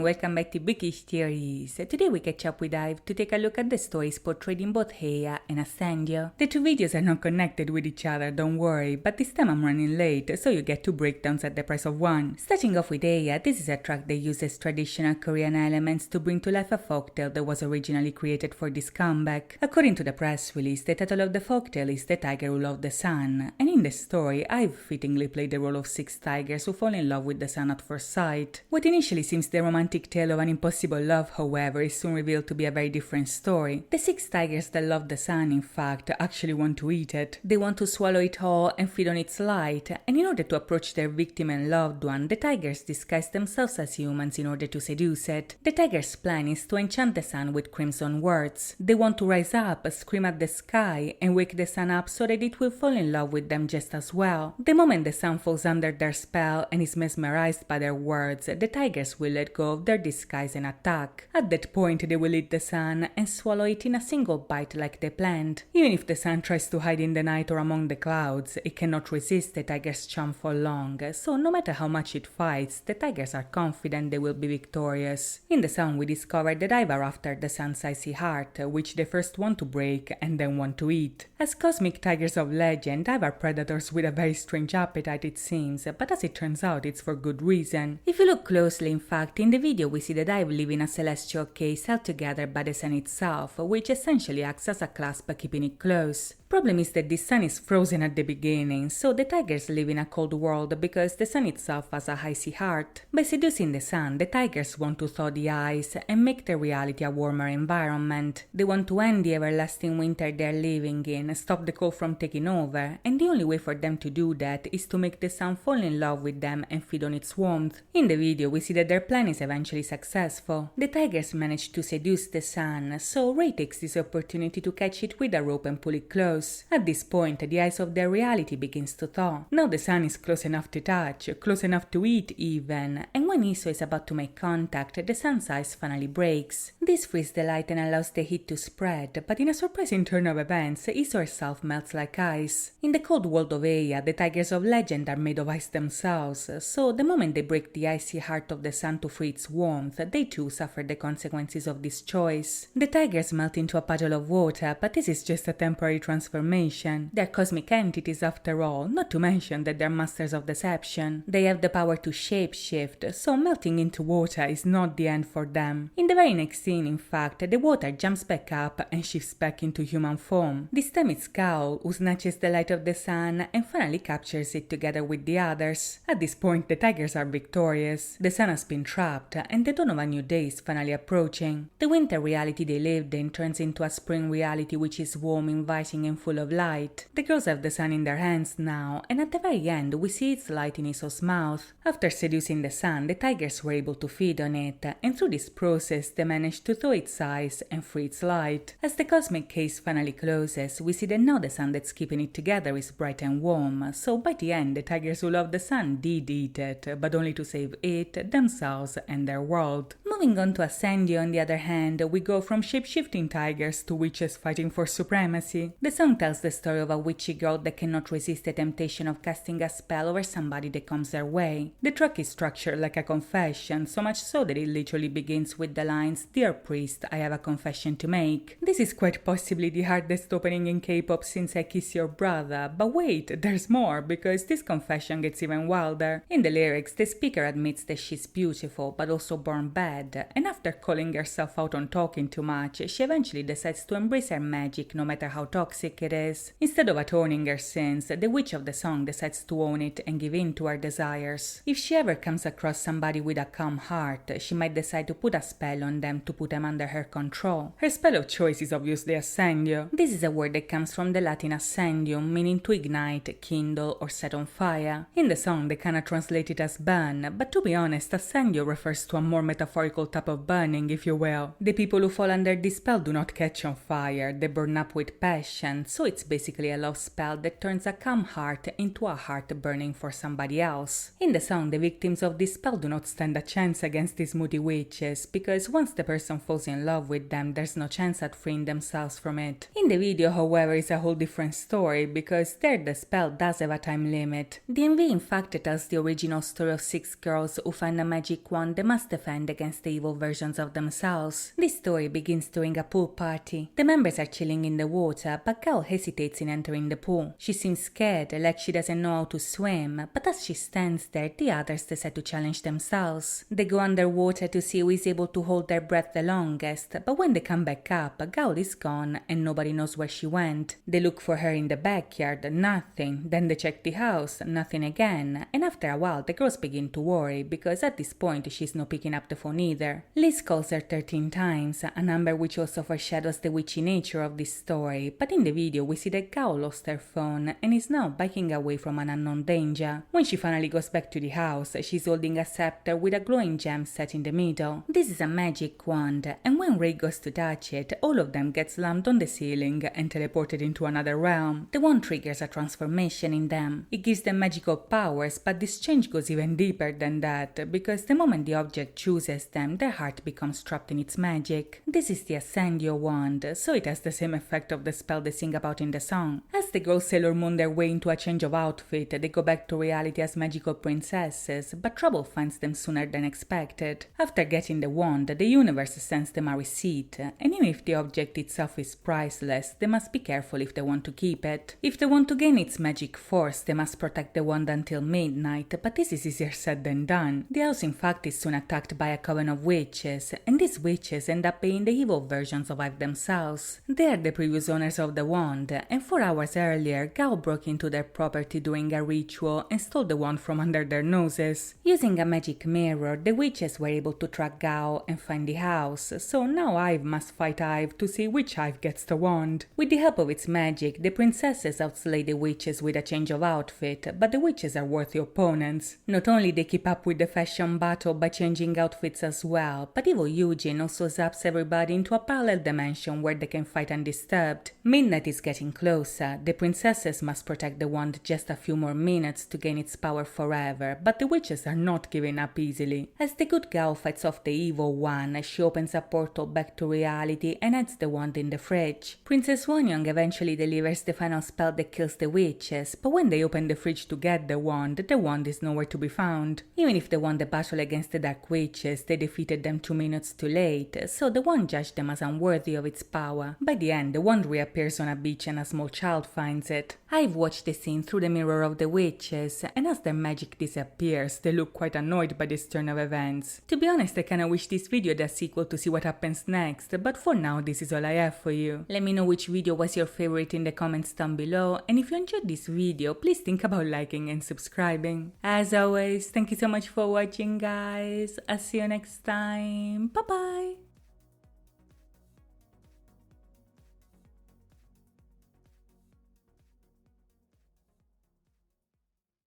welcome back to Bookish Theories. Today we catch up with IVE to take a look at the stories portrayed in both HEYA and Ascendio. The two videos are not connected with each other, don't worry, but this time I'm running late, so you get two breakdowns at the price of one. Starting off with HEYA, this is a track that uses traditional Korean elements to bring to life a folktale that was originally created for this comeback. According to the press release, the title of the folktale is The Tiger Who Loved the Sun, and in the story, IVE fittingly played the role of 6 tigers who fall in love with the sun at first sight. What initially seems the romantic tale of an impossible love, however, is soon revealed to be a very different story. The 6 tigers that love the sun, in fact, actually want to eat it. They want to swallow it all and feed on its light, and in order to approach their victim and loved one, the tigers disguise themselves as humans in order to seduce it. The tigers' plan is to enchant the sun with crimson words. They want to rise up, scream at the sky, and wake the sun up so that it will fall in love with them just as well. The moment the sun falls under their spell and is mesmerized by their words, the tigers will let go of their disguise and attack. At that point, they will eat the sun and swallow it in a single bite like they planned. Even if the sun tries to hide in the night or among the clouds, it cannot resist the tiger's charm for long, so no matter how much it fights, the tigers are confident they will be victorious. In the song, we discover that IVE are after the sun's icy heart, which they first want to break and then want to eat. As cosmic tigers of legend, IVE are predators with a very strange appetite, it seems, but as it turns out, it's for good reason. If you look closely, in fact, in the video we see that IVE live in a celestial case held together by the sun itself, which essentially acts as a clasp keeping it close. Problem is that the sun is frozen at the beginning, so the tigers live in a cold world because the sun itself has a icy heart. By seducing the sun, the tigers want to thaw the ice and make their reality a warmer environment. They want to end the everlasting winter they're living in, stop the cold from taking over, and the only way for them to do that is to make the sun fall in love with them and feed on its warmth. In the video, we see that their plan is eventually successful. The tigers manage to seduce the sun, so Ray takes this opportunity to catch it with a rope and pull it close. At this point, the ice of their reality begins to thaw. Now the sun is close enough to touch, close enough to eat even, and when Iso is about to make contact, the sun's ice finally breaks. This frees the light and allows the heat to spread, but in a surprising turn of events, Iso herself melts like ice. In the cold world of HEYA, the tigers of legend are made of ice themselves, so the moment they break the icy heart of the sun to free its warmth, they too suffer the consequences of this choice. The tigers melt into a puddle of water, but this is just a temporary transformation. They're cosmic entities after all, not to mention that they're masters of deception. They have the power to shape-shift, so melting into water is not the end for them. In the very next scene, in fact, the water jumps back up and shifts back into human form. This time it's Cowl who snatches the light of the sun and finally captures it together with the others. At this point, the tigers are victorious. The sun has been trapped, and the dawn of a new day is finally approaching. The winter reality they lived in turns into a spring reality which is warm, inviting, and full of light. The girls have the sun in their hands now, and at the very end we see its light in Iso's mouth. After seducing the sun, the tigers were able to feed on it, and through this process they managed to thaw its ice and free its light. As the cosmic case finally closes, we see that now the sun that's keeping it together is bright and warm, so by the end the tigers who love the sun did eat it, but only to save it, themselves, and their world. Moving on to Ascendio, on the other hand, we go from shape-shifting tigers to witches fighting for supremacy. The song tells the story of a witchy girl that cannot resist the temptation of casting a spell over somebody that comes their way. The track is structured like a confession, so much so that it literally begins with the lines, "Dear priest, I have a confession to make." This is quite possibly the hardest opening in K-pop since I Kiss Your Brother, but wait, there's more, because this confession gets even wilder. In the lyrics, the speaker admits that she's beautiful, but also born bad, and after calling herself out on talking too much, she eventually decides to embrace her magic no matter how toxic it is. Instead of atoning her sins, the witch of the song decides to own it and give in to her desires. If she ever comes across somebody with a calm heart, she might decide to put a spell on them to put them under her control. Her spell of choice is obviously Ascendio. This is a word that comes from the Latin ascendium, meaning to ignite, kindle, or set on fire. In the song they kinda translate it as burn, but to be honest, Ascendio refers to a more metaphorical type of burning, if you will. The people who fall under this spell do not catch on fire, they burn up with passion, so it's basically a love spell that turns a calm heart into a heart burning for somebody else. In the song, the victims of this spell do not stand a chance against these moody witches, because once the person person falls in love with them, there's no chance at freeing themselves from it. In the video, however, is a whole different story, because there the spell does have a time limit. The IVE in fact tells the original story of 6 girls who find a magic wand they must defend against the evil versions of themselves. This story begins during a pool party. The members are chilling in the water, but Gal hesitates in entering the pool. She seems scared, like she doesn't know how to swim, but as she stands there, the others decide to challenge themselves. They go underwater to see who is able to hold their breath the longest, but when they come back up, Gal is gone and nobody knows where she went. They look for her in the backyard, nothing. Then they check the house, nothing again, and after a while the girls begin to worry, because at this point she's not picking up the phone either. Liz calls her 13 times, a number which also foreshadows the witchy nature of this story, but in the video we see that Gal lost her phone and is now biking away from an unknown danger. When she finally goes back to the house, she's holding a scepter with a glowing gem set in the middle. This is a magic wand, and when Ray goes to touch it, all of them get slammed on the ceiling and teleported into another realm. The wand triggers a transformation in them. It gives them magical powers, but this change goes even deeper than that, because the moment the object chooses them, their heart becomes trapped in its magic. This is the Ascendio wand, so it has the same effect of the spell they sing about in the song. As the girls Sailor Moon their way into a change of outfit, they go back to reality as magical princesses, but trouble finds them sooner than expected. After getting the wand, the universe sends them a receipt, and even if the object itself is priceless, they must be careful if they want to keep it. If they want to gain its magic force, they must protect the wand until midnight, but this is easier said than done. The house in fact is soon attacked by a coven of witches, and these witches end up being the evil versions of IVE themselves. They are the previous owners of the wand, and 4 hours earlier, Gal broke into their property during a ritual and stole the wand from under their noses. Using a magic mirror, the witches were able to track Gal and find the house, so now IVE must fight IVE to see which IVE gets the wand. With the help of its magic, the princesses outslay the witches with a change of outfit, but the witches are worthy opponents. Not only they keep up with the fashion battle by changing outfits as well, but evil Eugene also zaps everybody into a parallel dimension where they can fight undisturbed. Midnight is getting closer. The princesses must protect the wand just a few more minutes to gain its power forever, but the witches are not giving up easily. As the good Gal fights off the evil one, she opens a portal back to reality and hides the wand in the fridge. Princess Wonyoung eventually delivers the final spell that kills the witches, but when they open the fridge to get the wand is nowhere to be found. Even if they won the battle against the dark witches, they defeated them 2 minutes too late, so the wand judged them as unworthy of its power. By the end, the wand reappears on a beach and a small child finds it. I've watched the scene through the mirror of the witches, and as their magic disappears, they look quite annoyed by this turn of events. To be honest, I kinda wish this video had a sequel to see what happens next, but for now this is all I have for you. Let me know which video was your favorite in the comments down below, and if you enjoyed this video, please think about liking and subscribing. As always, thank you so much for watching, guys. I'll see you next time. Bye bye!